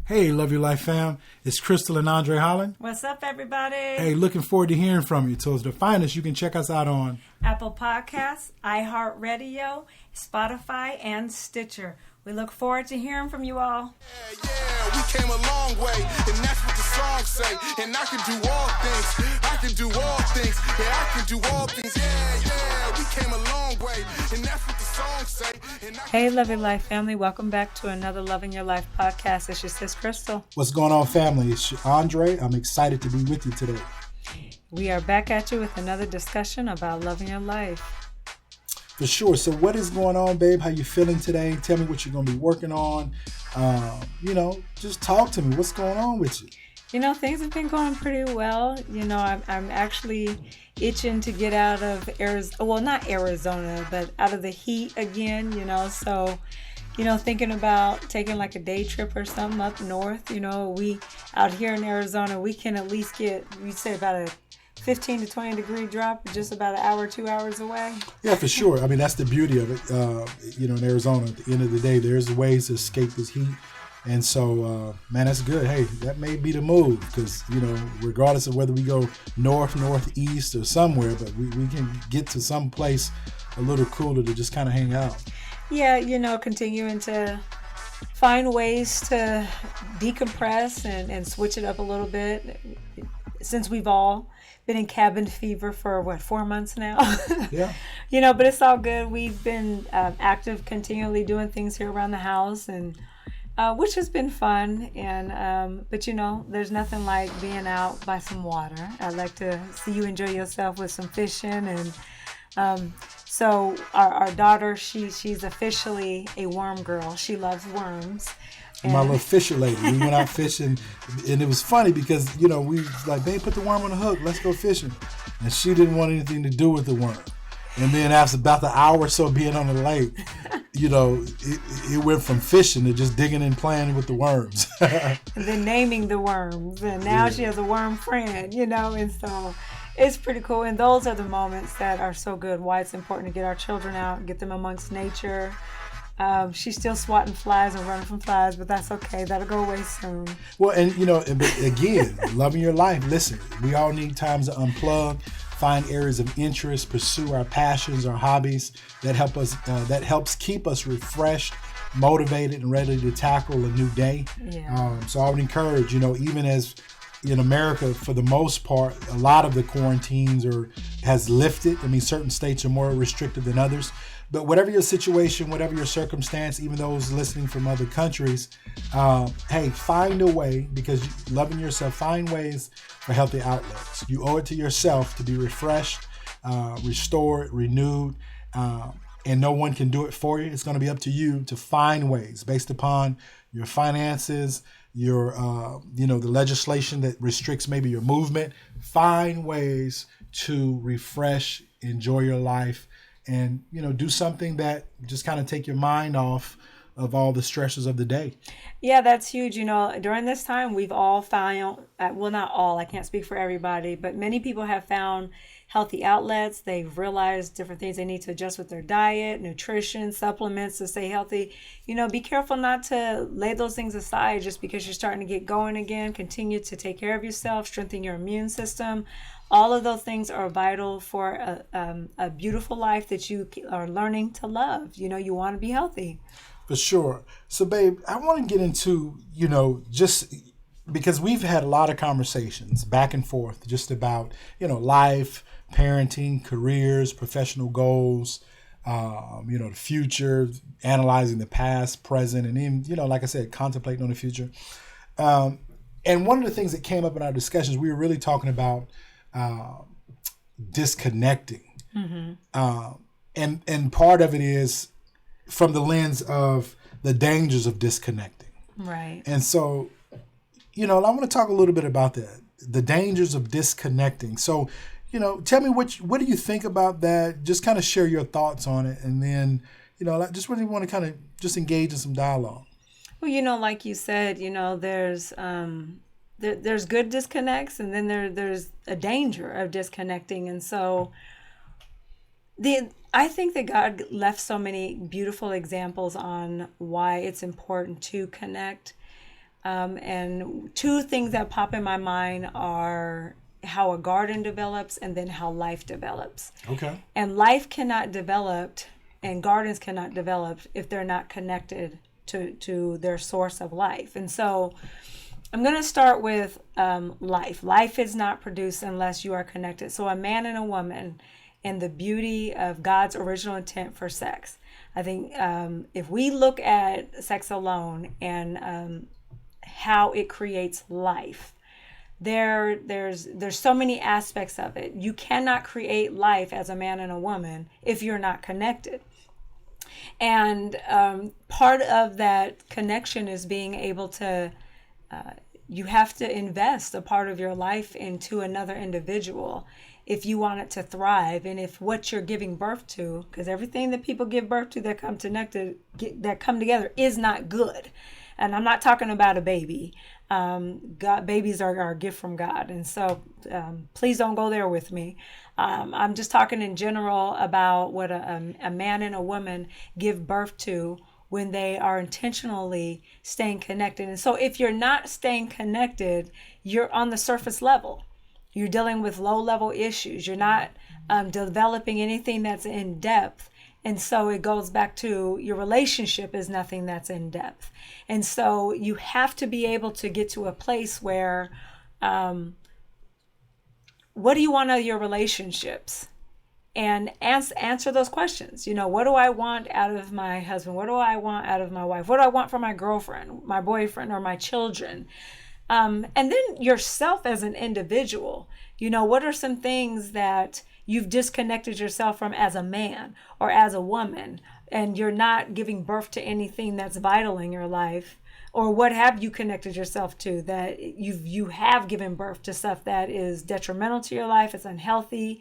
Hey, Love Your Life fam. It's Crystal and Andre Holland. What's up, everybody? Hey, looking forward to hearing from you. So to find us, you can check us out on Apple Podcasts, iHeartRadio, Spotify, and Stitcher. We look forward to hearing from you all. Yeah, we came a long way, and that's what the song say. And I can do all things. I can do all things. Yeah, I can do all things. Yeah, we came a long way, and that's what the song say. Hey, Love Your Life family. Welcome back to another Loving Your Life podcast. It's your sis, Crystal. What's going on, family? It's Andre. I'm excited to be with you today. We are back at you with another discussion about loving your life. For sure. So what is going on, babe? How you feeling today? Tell me what you're going to be working on. Just talk to me. What's going on with you? Things have been going pretty well. I'm actually itching to get out of Arizona. Well, not Arizona, but out of the heat again, So, thinking about taking like a day trip or something up north. We out here in Arizona, we can at least get, we say about a 15 to 20 degree drop, just about an hour, 2 hours away. Yeah, for sure. I mean, that's the beauty of it. In Arizona, at the end of the day, there's ways to escape this heat. And so, man, that's good. Hey, that may be the move because, regardless of whether we go north, northeast, or somewhere, but we can get to some place a little cooler to just kind of hang out. Yeah, continuing to find ways to decompress and switch it up a little bit since we've all been in cabin fever for 4 months now. Yeah. But it's all good. We've been active, continually doing things here around the house, and which has been fun. And but there's nothing like being out by some water. I'd like to see you enjoy yourself with some fishing. And so our daughter, she's officially a worm girl. She loves worms. My little fisher lady. We went out fishing, and it was funny because, we was like, babe, put the worm on the hook. Let's go fishing. And she didn't want anything to do with the worm. And then after about the hour or so being on the lake, it went from fishing to just digging and playing with the worms. And then naming the worms. And now she has a worm friend, and so it's pretty cool. And those are the moments that are so good. Why it's important to get our children out, get them amongst nature. She's still swatting flies and running from flies, but that's okay. That'll go away soon. Well, and again, loving your life. Listen, we all need times to unplug, find areas of interest, pursue our passions, our hobbies that helps keep us refreshed, motivated, and ready to tackle a new day. Yeah. So I would encourage, even as in America, for the most part, a lot of the quarantines has lifted. I mean, certain states are more restrictive than others. But whatever your situation, whatever your circumstance, even those listening from other countries, hey, find a way, because loving yourself, find ways for healthy outlets. You owe it to yourself to be refreshed, restored, renewed, and no one can do it for you. It's going to be up to you to find ways based upon your finances, your, the legislation that restricts maybe your movement. Find ways to refresh, enjoy your life, and, do something that just kind of take your mind off of all the stresses of the day. Yeah, that's huge. During this time, we've all found, well, not all, I can't speak for everybody, but many people have found healthy outlets. They've realized different things they need to adjust with their diet, nutrition, supplements to stay healthy. Be careful not to lay those things aside just because you're starting to get going again. Continue to take care of yourself, strengthen your immune system. All of those things are vital for a beautiful life that you are learning to love. You want to be healthy. For sure. So, babe, I want to get into, just because we've had a lot of conversations back and forth just about, life, parenting, careers, professional goals, the future, analyzing the past, present, and even, like I said, contemplating on the future. And one of the things that came up in our discussions, we were really talking about disconnecting. Mm-hmm. And part of it is from the lens of the dangers of disconnecting. Right. And so, I want to talk a little bit about that, the dangers of disconnecting. So, tell me what do you think about that? Just kind of share your thoughts on it. And then, I just really want to kind of just engage in some dialogue. Well, like you said, there's good disconnects, and then there's a danger of disconnecting. And so I think that God left so many beautiful examples on why it's important to connect. And two things that pop in my mind are how a garden develops and then how life develops. Okay. And life cannot develop and gardens cannot develop if they're not connected to their source of life. And so I'm going to start with life. Life is not produced unless you are connected. So a man and a woman and the beauty of God's original intent for sex. I think if we look at sex alone and how it creates life, there's so many aspects of it. You cannot create life as a man and a woman if you're not connected. And part of that connection is being able to, you have to invest a part of your life into another individual if you want it to thrive. And if what you're giving birth to, because everything that people give birth to that come together is not good. And I'm not talking about a baby. Babies are a gift from God. And so please don't go there with me. I'm just talking in general about what a man and a woman give birth to when they are intentionally staying connected. And so if you're not staying connected, you're on the surface level. You're dealing with low level issues. You're not developing anything that's in depth. And so it goes back to your relationship is nothing that's in depth. And so you have to be able to get to a place where, what do you want out of your relationships? And answer those questions. You know, what do I want out of my husband? What do I want out of my wife? What do I want from my girlfriend, my boyfriend, or my children? And then yourself as an individual. You know, what are some things that you've disconnected yourself from as a man or as a woman, and you're not giving birth to anything that's vital in your life? Or what have you connected yourself to that you have given birth to stuff that is detrimental to your life, it's unhealthy,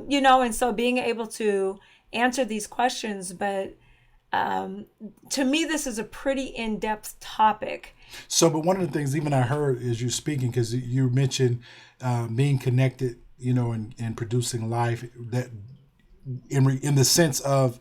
you know? And so being able to answer these questions, but to me, this is a pretty in-depth topic. So, but one of the things even I heard as you speaking, because you mentioned being connected, you know, and producing life, that in the sense of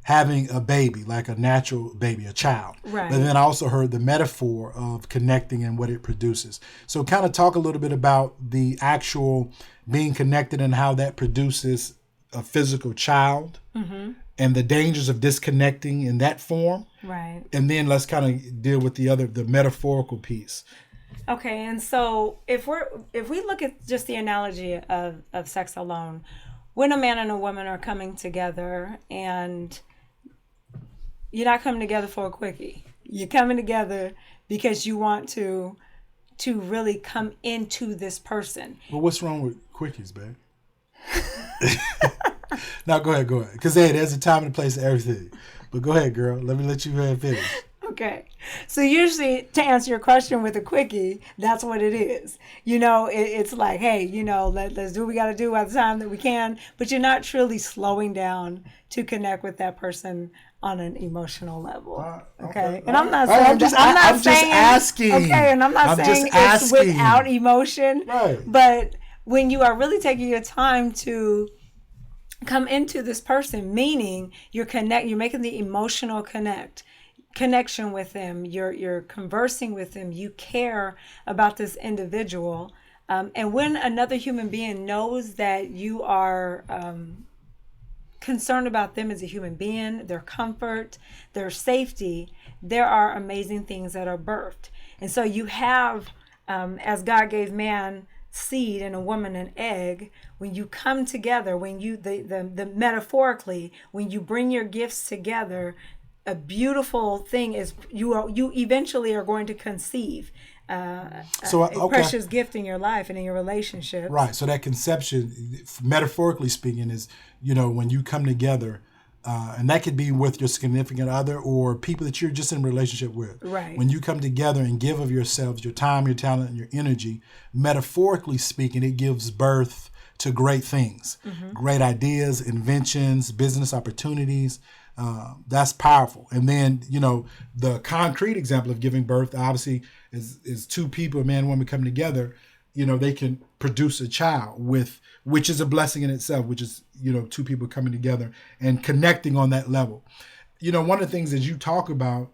having a baby, like a natural baby, a child. Right. But then I also heard the metaphor of connecting and what it produces. So kind of talk a little bit about the actual being connected and how that produces a physical child, mm-hmm. and the dangers of disconnecting in that form. Right. And then let's kind of deal with the metaphorical piece. Okay, and so if we look at just the analogy of sex alone, when a man and a woman are coming together, and you're not coming together for a quickie. You're coming together because you want to really come into this person. Well, what's wrong with quickies, babe? Now go ahead. Because hey, there's a time and a place for everything. But go ahead, girl. Let me let you finish. Okay. So usually to answer your question with a quickie, that's what it is. You know, it's like, hey, you know, let's do what we got to do at the time that we can. But you're not truly slowing down to connect with that person on an emotional level. Okay. And I'm not saying, I'm just asking. Okay. And I'm not saying it's without emotion. Right. But when you are really taking your time to come into this person, meaning you're making the emotional connection with them, you're conversing with them, you care about this individual, and when another human being knows that you are concerned about them as a human being, their comfort, their safety, there are amazing things that are birthed. And so you have, as God gave man seed and a woman an egg, when you come together, when you the metaphorically, when you bring your gifts together, a beautiful thing is you eventually are going to conceive a precious gift in your life and in your relationship. Right. So that conception, metaphorically speaking, is, you know, when you come together, and that could be with your significant other or people that you're just in a relationship with. Right. When you come together and give of yourselves, your time, your talent, and your energy, metaphorically speaking, it gives birth to great things, mm-hmm. great ideas, inventions, business opportunities. That's powerful. And then, you know, the concrete example of giving birth obviously is two people, a man and woman, coming together. You know, they can produce a child which is a blessing in itself, which is, you know, two people coming together and connecting on that level. You know, one of the things that you talk about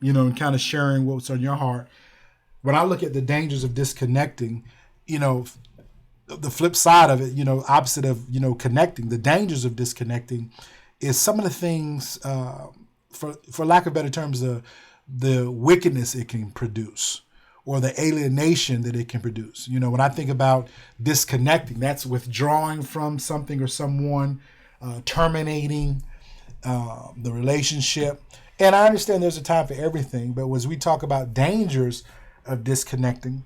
and kind of sharing what's on your heart. When I look at the dangers of disconnecting, the flip side of it, opposite of, connecting, the dangers of disconnecting is some of the things, for lack of better terms, the wickedness it can produce or the alienation that it can produce. When I think about disconnecting, that's withdrawing from something or someone, terminating the relationship. And I understand there's a time for everything, but as we talk about dangers of disconnecting,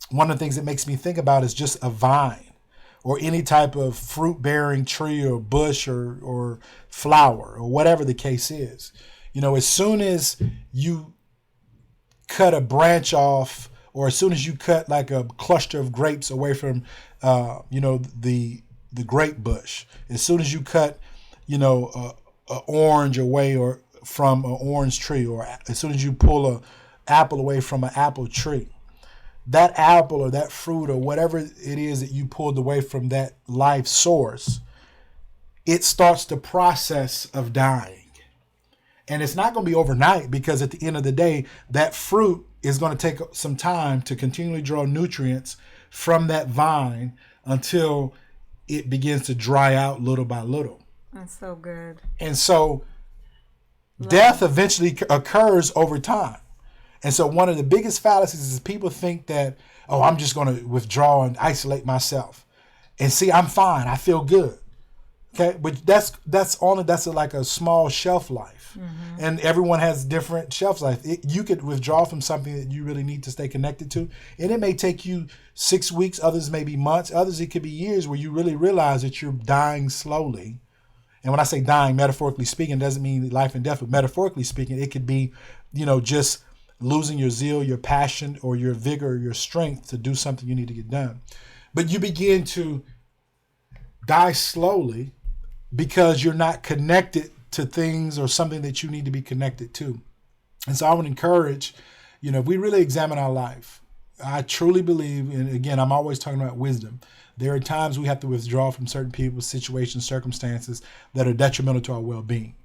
one of the things that makes me think about is just a vine or any type of fruit-bearing tree or bush or flower or whatever the case is. As soon as you cut a branch off, or as soon as you cut like a cluster of grapes away from, the grape bush, as soon as you cut, a orange away or from an orange tree, or as soon as you pull a apple away from an apple tree, that apple or that fruit or whatever it is that you pulled away from that life source, it starts the process of dying. And it's not going to be overnight, because at the end of the day, that fruit is going to take some time to continually draw nutrients from that vine until it begins to dry out little by little. That's so good. And so death eventually occurs over time. And so one of the biggest fallacies is people think that, I'm just going to withdraw and isolate myself. And see, I'm fine. I feel good. Okay, but that's like a small shelf life. Mm-hmm. And everyone has different shelf life. You could withdraw from something that you really need to stay connected to, and it may take you 6 weeks, others maybe months, others it could be years, where you really realize that you're dying slowly. And when I say dying, metaphorically speaking, it doesn't mean life and death, but metaphorically speaking, it could be, just losing your zeal, your passion, or your vigor, or your strength to do something you need to get done. But you begin to die slowly because you're not connected to things or something that you need to be connected to. And so I would encourage, if we really examine our life, I truly believe, and again, I'm always talking about wisdom, there are times we have to withdraw from certain people, situations, circumstances that are detrimental to our well-being.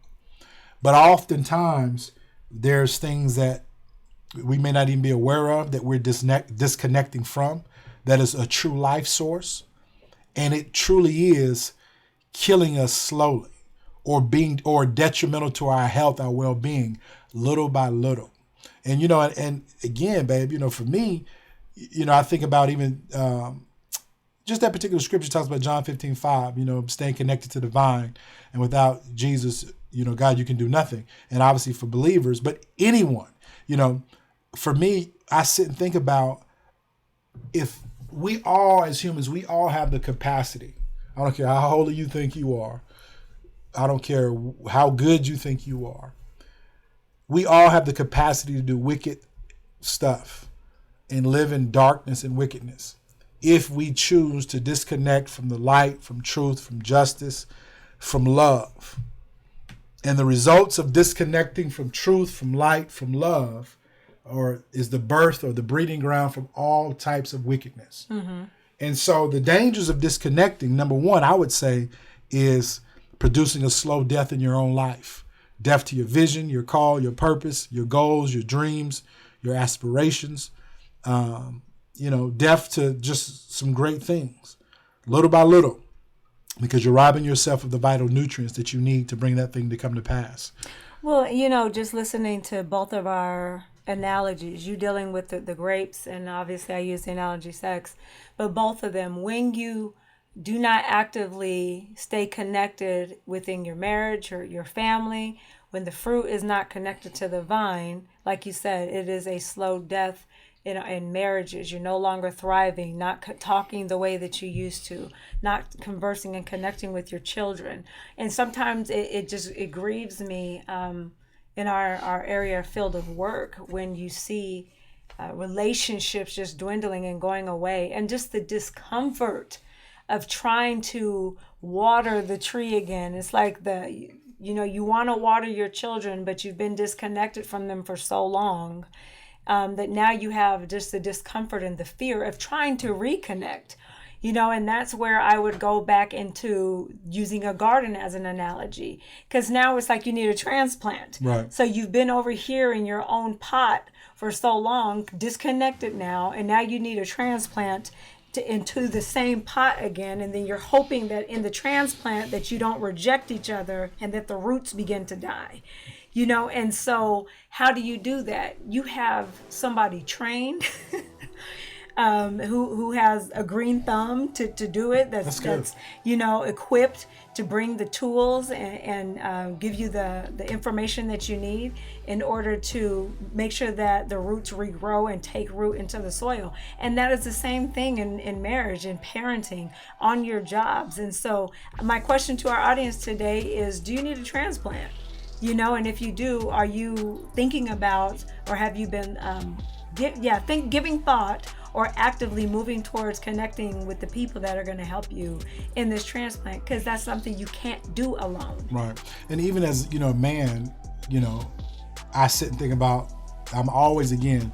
But oftentimes, there's things that we may not even be aware of that we're disconnecting from, that is a true life source. And it truly is killing us slowly or detrimental to our health, our well-being, little by little. And, and again, babe, for me, I think about even just that particular scripture talks about John 15:5, staying connected to the vine. And without Jesus, God, you can do nothing. And obviously for believers, but anyone, for me, I sit and think about if we all, as humans, we all have the capacity. I don't care how holy you think you are. I don't care how good you think you are. We all have the capacity to do wicked stuff and live in darkness and wickedness if we choose to disconnect from the light, from truth, from justice, from love. And the results of disconnecting from truth, from light, from love, is the birth or the breeding ground from all types of wickedness. Mm-hmm. And so the dangers of disconnecting, number one, I would say, is producing a slow death in your own life. Death to your vision, your call, your purpose, your goals, your dreams, your aspirations. Death to just some great things, little by little, because you're robbing yourself of the vital nutrients that you need to bring that thing to come to pass. Well, just listening to both of our analogies, you dealing with the grapes, and obviously I use the analogy sex, but both of them, when you do not actively stay connected within your marriage or your family, when the fruit is not connected to the vine, like you said, it is a slow death in marriages. You're no longer thriving, not talking the way that you used to, not conversing and connecting with your children. And sometimes it grieves me in our area field of work when you see relationships just dwindling and going away, and just the discomfort of trying to water the tree again. It's like you want to water your children, but you've been disconnected from them for so long that now you have just the discomfort and the fear of trying to reconnect. And that's where I would go back into using a garden as an analogy, because now it's like you need a transplant. Right. So you've been over here in your own pot for so long, disconnected now, and now you need a transplant into the same pot again, and then you're hoping that in the transplant that you don't reject each other and that the roots begin to die. And so how do you do that? You have somebody trained who has a green thumb to do it, that's equipped to bring the tools and give you the information that you need in order to make sure that the roots regrow and take root into the soil. And that is the same thing in marriage and parenting, on your jobs. And so my question to our audience today is, do you need a transplant? And if you do, are you thinking about, or have you been giving thought or actively moving towards connecting with the people that are going to help you in this transplant? Because that's something you can't do alone. Right. And even as, a man, I sit and think about, I'm always, again,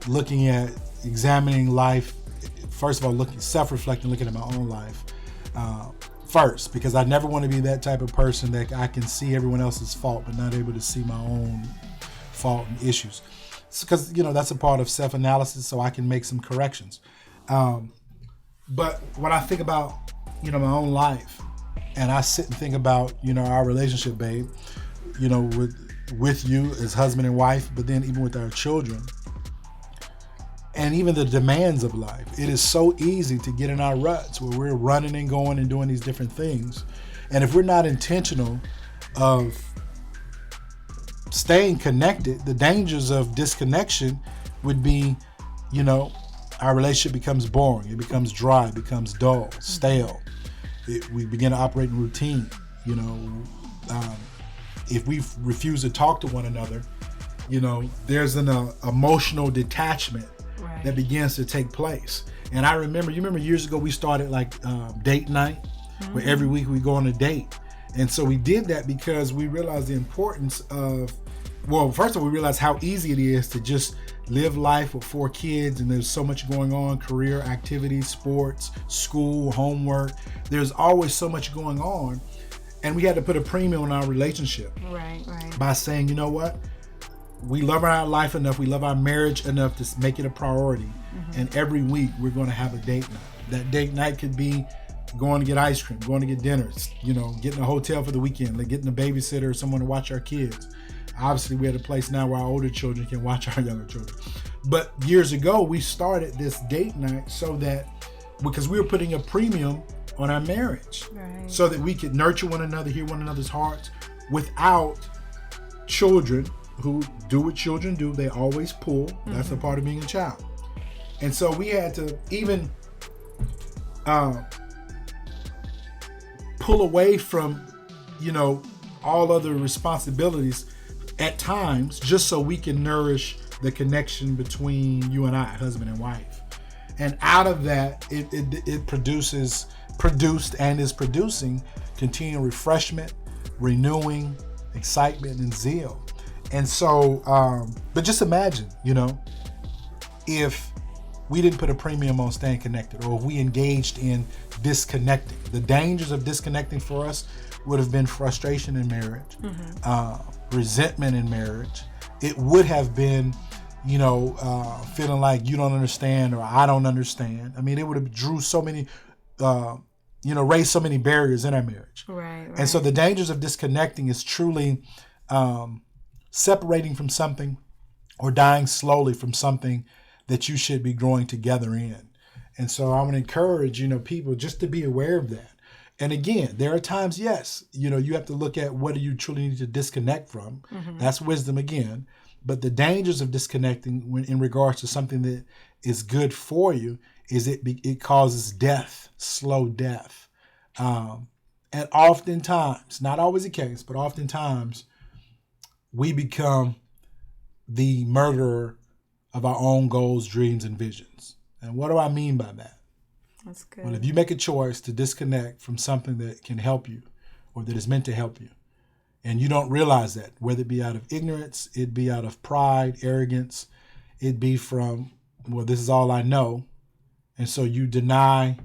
looking at, examining life. First of all, self-reflecting, looking at my own life first, because I never want to be that type of person that I can see everyone else's fault but not able to see my own fault and issues. Because that's a part of self-analysis, so I can make some corrections. But when I think about my own life, and I sit and think about our relationship, babe, with you as husband and wife, but then even with our children, and even the demands of life, it is so easy to get in our ruts where we're running and going and doing these different things, and if we're not intentional of staying connected, the dangers of disconnection would be, our relationship becomes boring, it becomes dry, it becomes dull, stale. We begin to operate in routine. If we refuse to talk to one another, there's an emotional detachment that begins to take place. And I remember, years ago we started date night, where every week we go on a date. And so we did that because we realized the importance of, first of all, we realized how easy it is to just live life with 4 kids, and there's so much going on, career, activities, sports, school, homework. There's always so much going on. And we had to put a premium on our relationship. Right. By saying, you know what? We love our life enough, we love our marriage enough to make it a priority. And every week we're going to have a date night. That date night could be going to get ice cream, going to get dinners, getting a hotel for the weekend, getting a babysitter or someone to watch our kids. Obviously, we're at a place now where our older children can watch our younger children. But years ago, we started this date night because we were putting a premium on our marriage, so that we could nurture one another, hear one another's hearts, without children who do what children do. They always pull. That's a part of being a child. And so we had to even pull away from, all other responsibilities at times, just so we can nourish the connection between you and I, husband and wife. And out of that, it produced and is producing continual refreshment, renewing, excitement, and zeal. And so, but just imagine, if we didn't put a premium on staying connected, or if we engaged in disconnecting. The dangers of disconnecting for us would have been frustration in marriage, resentment in marriage. It would have been, feeling like you don't understand or I don't understand. I mean, it would have drew so many, raised so many barriers in our marriage. Right. And so the dangers of disconnecting is truly separating from something or dying slowly from something that you should be growing together in. And so I want to encourage, people just to be aware of that. And again, there are times, yes, you have to look at what do you truly need to disconnect from. That's wisdom again. But the dangers of disconnecting in regards to something that is good for you is it causes death, slow death. And oftentimes, not always the case, but oftentimes we become the murderer of our own goals, dreams, and visions. And what do I mean by that? That's good. Well, if you make a choice to disconnect from something that can help you or that is meant to help you, and you don't realize that, whether it be out of ignorance, it be out of pride, arrogance, it be from, this is all I know. And so you deny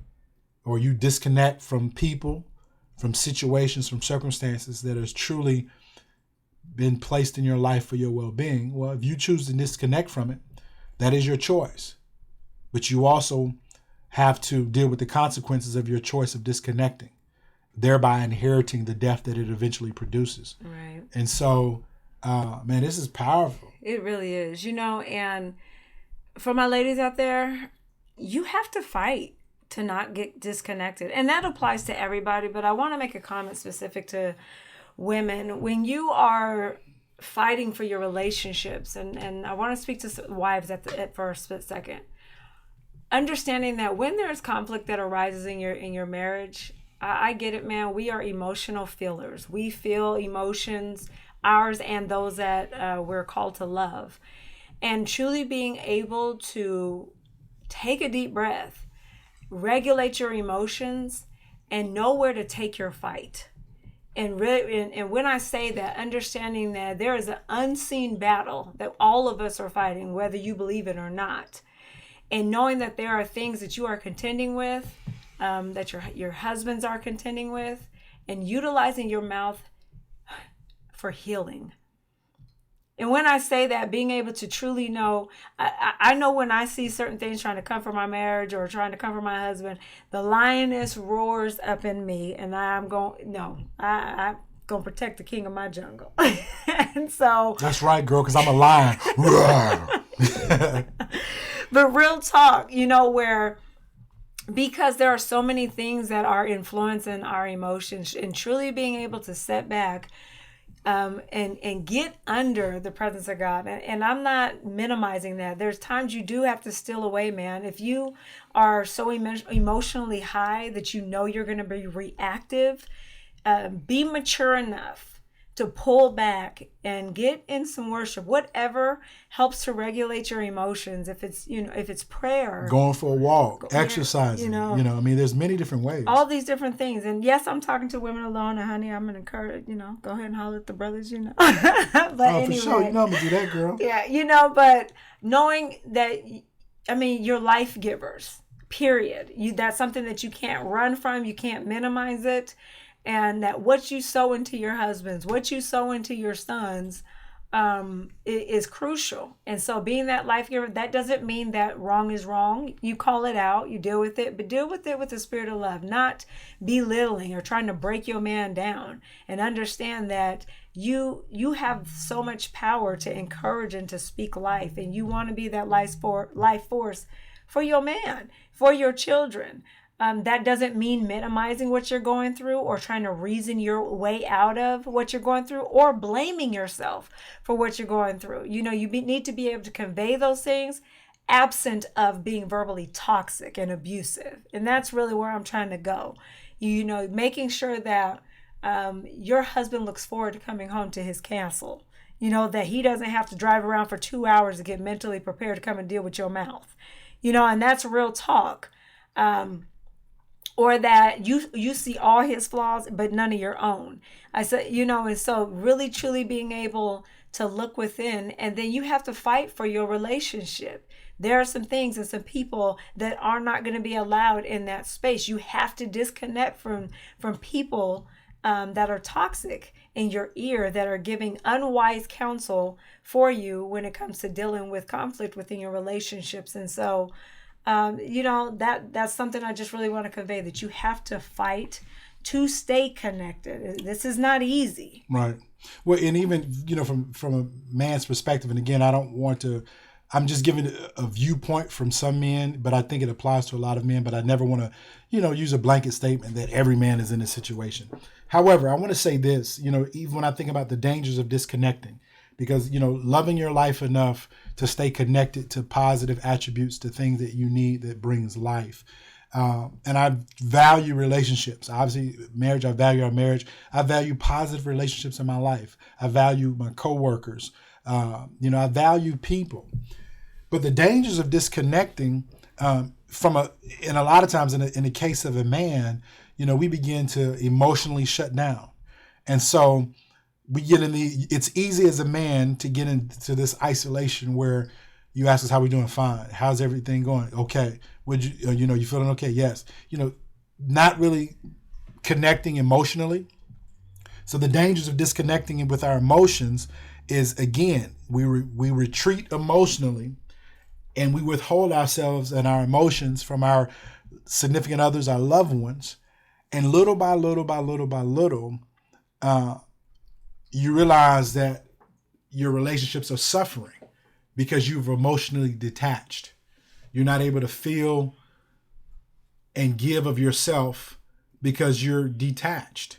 or you disconnect from people, from situations, from circumstances that has truly been placed in your life for your well-being, well, if you choose to disconnect from it, that is your choice. But you also have to deal with the consequences of your choice of disconnecting, thereby inheriting the death that it eventually produces. Right. And so, man, this is powerful. It really is, and for my ladies out there, you have to fight to not get disconnected. And that applies to everybody, but I want to make a comment specific to women. When you are fighting for your relationships, and I want to speak to wives for a split second, understanding that when there's conflict that arises in your marriage, I get it, man. We are emotional feelers. We feel emotions, ours and those that we're called to love. And truly being able to take a deep breath, regulate your emotions, and know where to take your fight. And when I say that, understanding that there is an unseen battle that all of us are fighting, whether you believe it or not. And knowing that there are things that you are contending with, that your husbands are contending with, and utilizing your mouth for healing. And when I say that, being able to truly know, I know when I see certain things trying to come from my marriage or trying to come from my husband, the lioness roars up in me, and I'm going to protect the king of my jungle. And so that's right, girl, because I'm a lion. But real talk, because there are so many things that are influencing our emotions, and truly being able to sit back and get under the presence of God. And I'm not minimizing that. There's times you do have to steal away, man. If you are so emotionally high that you're going to be reactive, be mature enough to pull back and get in some worship, whatever helps to regulate your emotions. If it's prayer, going for a walk, exercising, there's many different ways. All these different things. And yes, I'm talking to women alone, and honey, I'm going to encourage, go ahead and holler at the brothers, But anyway, for sure. I'm going to do that, girl. Yeah, but knowing that, you're life givers, period. That's something that you can't run from. You can't minimize it. And that what you sow into your husbands, what you sow into your sons, is crucial. And so being that life giver, that doesn't mean that wrong is wrong. You call it out, you deal with it, but deal with it with the spirit of love, not belittling or trying to break your man down. And understand that you have so much power to encourage and to speak life. And you want to be that life force for your man, for your children. That doesn't mean minimizing what you're going through or trying to reason your way out of what you're going through or blaming yourself for what you're going through. You need to be able to convey those things absent of being verbally toxic and abusive. And that's really where I'm trying to go. Making sure that your husband looks forward to coming home to his castle. That he doesn't have to drive around for 2 hours to get mentally prepared to come and deal with your mouth. And that's real talk. Or that you see all his flaws, but none of your own. I said, and so really truly being able to look within, and then you have to fight for your relationship. There are some things and some people that are not going to be allowed in that space. You have to disconnect from people that are toxic in your ear, that are giving unwise counsel for you when it comes to dealing with conflict within your relationships. And so that's something I just really want to convey, that you have to fight to stay connected. This is not easy. Right. Well, and even, from a man's perspective, and again, I'm just giving a viewpoint from some men, but I think it applies to a lot of men, but I never want to, use a blanket statement that every man is in this situation. However, I want to say this, even when I think about the dangers of disconnecting, because, loving your life enough to stay connected to positive attributes, to things that you need that brings life. And I value relationships. Obviously, marriage, I value our marriage. I value positive relationships in my life. I value my coworkers. I value people. But the dangers of disconnecting and a lot of times in the case of a man, we begin to emotionally shut down. And so we get it's easy as a man to get into this isolation where you ask us how we doing. Fine. How's everything going? Okay. You feeling okay? Yes. not really connecting emotionally. So the dangers of disconnecting with our emotions is, again, we retreat emotionally, and we withhold ourselves and our emotions from our significant others, our loved ones. And little by little by little by little, you realize that your relationships are suffering because you've emotionally detached. You're not able to feel and give of yourself because you're detached.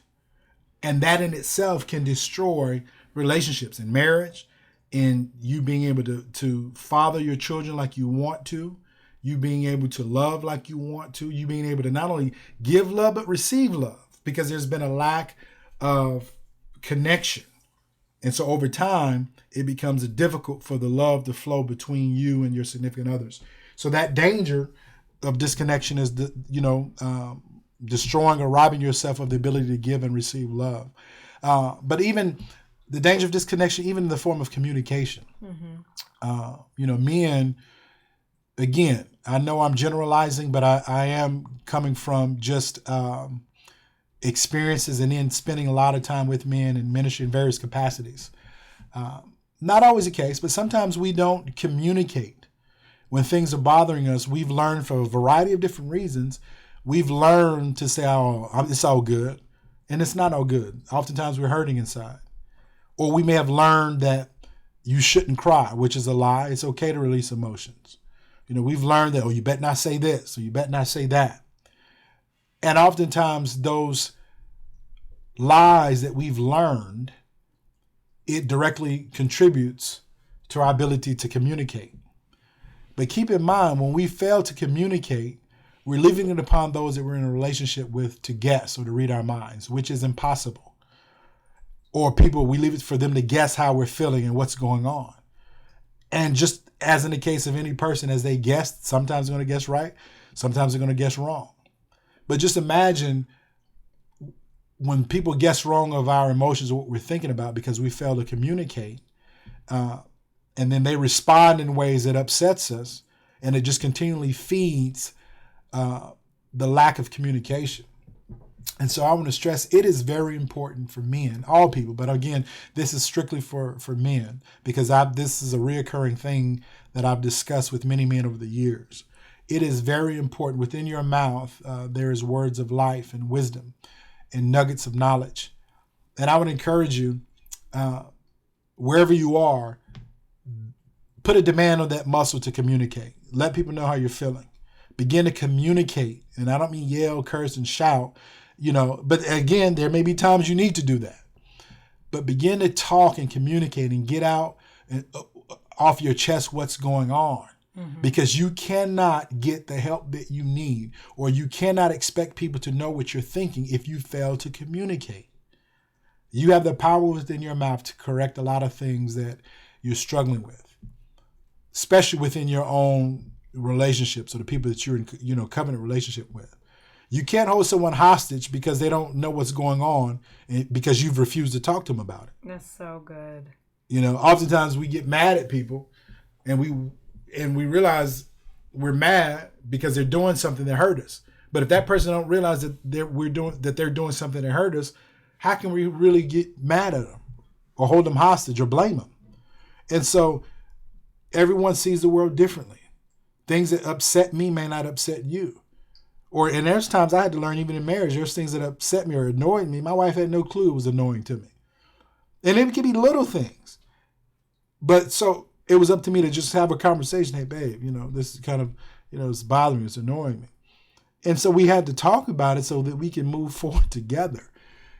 And that in itself can destroy relationships in marriage, in you being able to father your children like you want to, you being able to love like you want to, you being able to not only give love but receive love, because there's been a lack of connection. And so over time, it becomes difficult for the love to flow between you and your significant others. So that danger of disconnection is, destroying or robbing yourself of the ability to give and receive love. But even the danger of disconnection, even in the form of communication. Men, again, I know I'm generalizing, but I am coming from just experiences and then spending a lot of time with men in ministry in various capacities. Not always the case, but sometimes we don't communicate when things are bothering us. We've learned, for a variety of different reasons, we've learned to say, oh, it's all good. And it's not all good. Oftentimes we're hurting inside. Or we may have learned that you shouldn't cry, which is a lie. It's okay to release emotions. We've learned that, you better not say this, or you better not say that. And oftentimes those lies that we've learned, it directly contributes to our ability to communicate. But keep in mind, when we fail to communicate, we're leaving it upon those that we're in a relationship with to guess or to read our minds, which is impossible. Or we leave it for them to guess how we're feeling and what's going on. And just as in the case of any person, as they guess, sometimes they're going to guess right, sometimes they're going to guess wrong. But just imagine when people guess wrong of our emotions or what we're thinking about because we fail to communicate, and then they respond in ways that upsets us, and it just continually feeds the lack of communication. And so I want to stress, it is very important for men, all people, but again, this is strictly for men, because this is a reoccurring thing that I've discussed with many men over the years. It is very important. Within your mouth, there is words of life and wisdom and nuggets of knowledge. And I would encourage you, wherever you are, put a demand on that muscle to communicate. Let people know how you're feeling. Begin to communicate. And I don't mean yell, curse, and shout, but again, there may be times you need to do that. But begin to talk and communicate and get out and off your chest what's going on. Because you cannot get the help that you need, or you cannot expect people to know what you're thinking if you fail to communicate. You have the power within your mouth to correct a lot of things that you're struggling with, especially within your own relationships or the people that you're in, covenant relationship with. You can't hold someone hostage because they don't know what's going on and because you've refused to talk to them about it. That's so good. Oftentimes we get mad at people and we realize we're mad because they're doing something that hurt us. But if that person don't realize that they're doing something that hurt us, how can we really get mad at them or hold them hostage or blame them? And so everyone sees the world differently. Things that upset me may not upset you. And there's times I had to learn, even in marriage, there's things that upset me or annoyed me. My wife had no clue it was annoying to me. And it could be little things. But so it was up to me to just have a conversation. Hey, babe, this is kind of, it's bothering me. It's annoying me. And so we had to talk about it so that we can move forward together.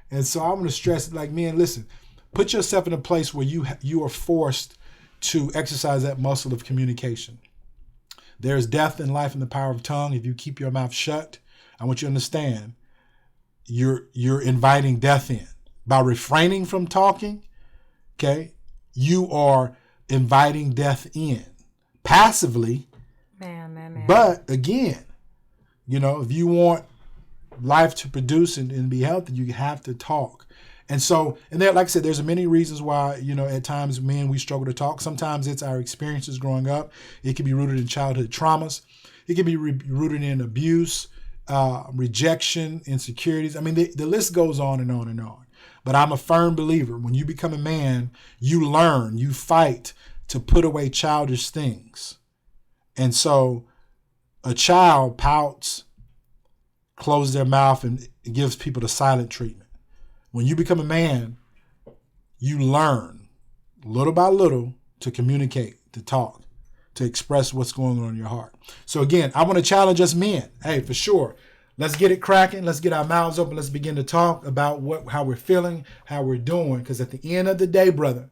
And so I'm going to stress, man, listen, put yourself in a place where you are forced to exercise that muscle of communication. There's death and life in the power of tongue. If you keep your mouth shut, I want you to understand, you're inviting death in. By refraining from talking, okay, you are inviting death in. Passively. Man. But again, if you want life to produce and be healthy, you have to talk. And so, there, like I said, there's many reasons why, at times men, we struggle to talk. Sometimes it's our experiences growing up. It can be rooted in childhood traumas. It can be rooted in abuse, rejection, insecurities. I mean, the list goes on and on and on. But I'm a firm believer. When you become a man, you learn, you fight to put away childish things. And so a child pouts, closes their mouth, and gives people the silent treatment. When you become a man, you learn little by little to communicate, to talk, to express what's going on in your heart. So again, I want to challenge us men. Hey, for sure. Let's get it cracking. Let's get our mouths open. Let's begin to talk about how we're feeling, how we're doing. Because at the end of the day, brother,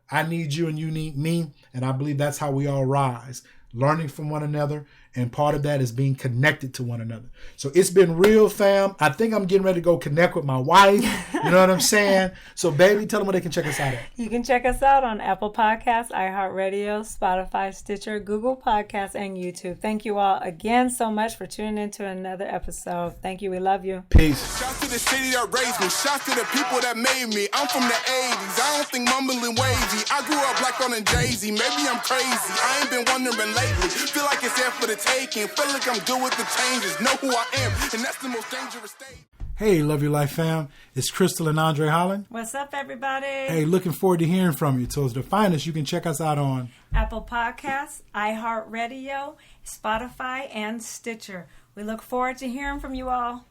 I need you and you need me. And I believe that's how we all rise, learning from one another. And part of that is being connected to one another. So it's been real, fam. I think I'm getting ready to go connect with my wife. You know what I'm saying? So, baby, tell them where they can check us out at. You can check us out on Apple Podcasts, iHeartRadio, Spotify, Stitcher, Google Podcasts, and YouTube. Thank you all again so much for tuning in to another episode. Thank you. We love you. Peace. Shout to the city that raised me. Shout to the people that made me. I'm from the 80s. I don't think mumbling wavy. I grew up black on a Jay-Z. Maybe I'm crazy. I ain't been wondering lately. Feel like it's there for the taking. Feel like I'm good with the changes. Know who I am. And that's the most dangerous state. Hey, Love Your Life fam. It's Crystal and Andre Holland. What's up, everybody? Hey, looking forward to hearing from you. So to find us, you can check us out on Apple Podcasts, iHeartRadio, Spotify, and Stitcher. We look forward to hearing from you all.